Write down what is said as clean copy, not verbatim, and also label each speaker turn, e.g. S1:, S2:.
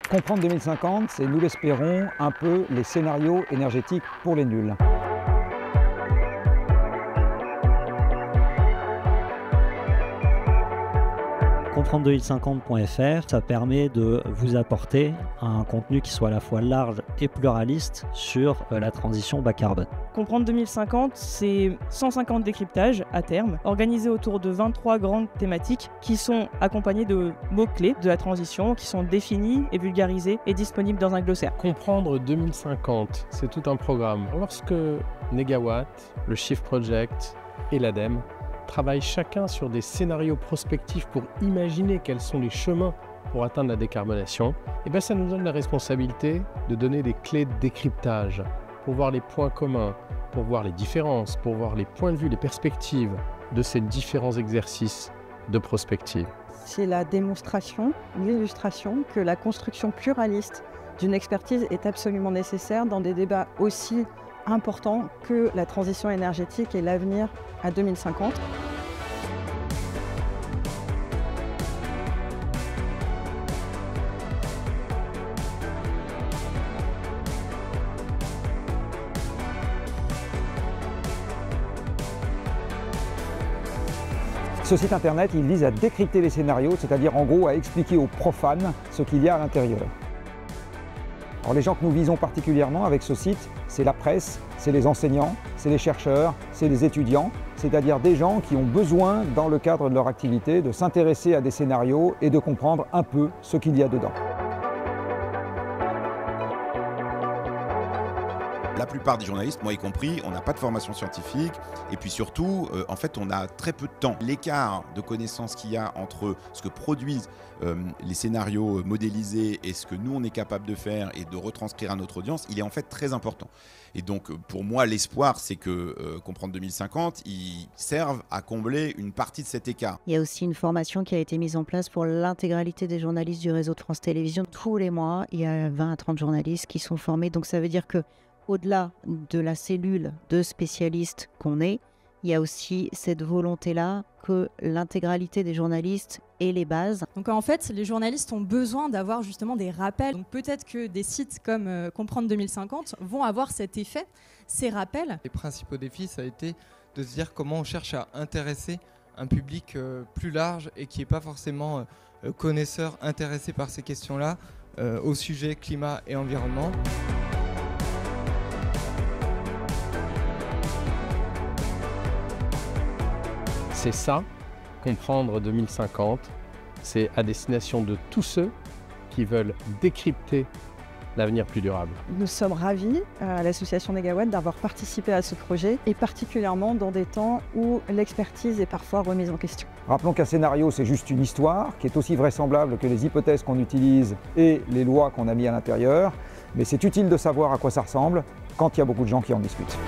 S1: Comprendre 2050, c'est, nous l'espérons, un peu les scénarios énergétiques pour les nuls.
S2: Comprendre2050.fr, ça permet de vous apporter un contenu qui soit à la fois large et pluraliste sur la transition bas carbone.
S3: Comprendre 2050, c'est 150 décryptages à terme, organisés autour de 23 grandes thématiques qui sont accompagnées de mots-clés de la transition, qui sont définis et vulgarisés et disponibles dans un glossaire.
S4: Comprendre 2050, c'est tout un programme. Lorsque Negawatt, le Shift Project et l'ADEME travaillent chacun sur des scénarios prospectifs pour imaginer quels sont les chemins pour atteindre la décarbonation, et ça nous donne la responsabilité de donner des clés de décryptage pour voir les points communs, pour voir les différences, pour voir les points de vue, les perspectives de ces différents exercices de prospective.
S5: C'est la démonstration, l'illustration que la construction pluraliste d'une expertise est absolument nécessaire dans des débats aussi importants que la transition énergétique et l'avenir à 2050.
S1: Ce site internet, il vise à décrypter les scénarios, c'est-à-dire en gros à expliquer aux profanes ce qu'il y a à l'intérieur. Alors les gens que nous visons particulièrement avec ce site, c'est la presse, c'est les enseignants, c'est les chercheurs, c'est les étudiants, c'est-à-dire des gens qui ont besoin, dans le cadre de leur activité, de s'intéresser à des scénarios et de comprendre un peu ce qu'il y a dedans.
S6: La plupart des journalistes, moi y compris, on n'a pas de formation scientifique et puis surtout, en fait, on a très peu de temps. L'écart de connaissances qu'il y a entre ce que produisent les scénarios modélisés et ce que nous, on est capable de faire et de retranscrire à notre audience, il est en fait très important. Et donc, pour moi, l'espoir, c'est que Comprendre 2050, ils servent à combler une partie de cet écart.
S7: Il y a aussi une formation qui a été mise en place pour l'intégralité des journalistes du réseau de France Télévisions. Tous les mois, il y a 20 à 30 journalistes qui sont formés. Donc, ça veut dire que au-delà de la cellule de spécialistes qu'on est, il y a aussi cette volonté-là que l'intégralité des journalistes ait les bases.
S8: Donc en fait, les journalistes ont besoin d'avoir justement des rappels. Donc peut-être que des sites comme Comprendre 2050 vont avoir cet effet, ces rappels.
S9: Les principaux défis, ça a été de se dire comment on cherche à intéresser un public plus large et qui n'est pas forcément connaisseur, intéressé par ces questions-là, au sujet climat et environnement.
S4: C'est ça, Comprendre 2050, c'est à destination de tous ceux qui veulent décrypter l'avenir plus durable.
S5: Nous sommes ravis à l'association Negawatt d'avoir participé à ce projet et particulièrement dans des temps où l'expertise est parfois remise en question.
S1: Rappelons qu'un scénario, c'est juste une histoire qui est aussi vraisemblable que les hypothèses qu'on utilise et les lois qu'on a mis à l'intérieur, mais c'est utile de savoir à quoi ça ressemble quand il y a beaucoup de gens qui en discutent.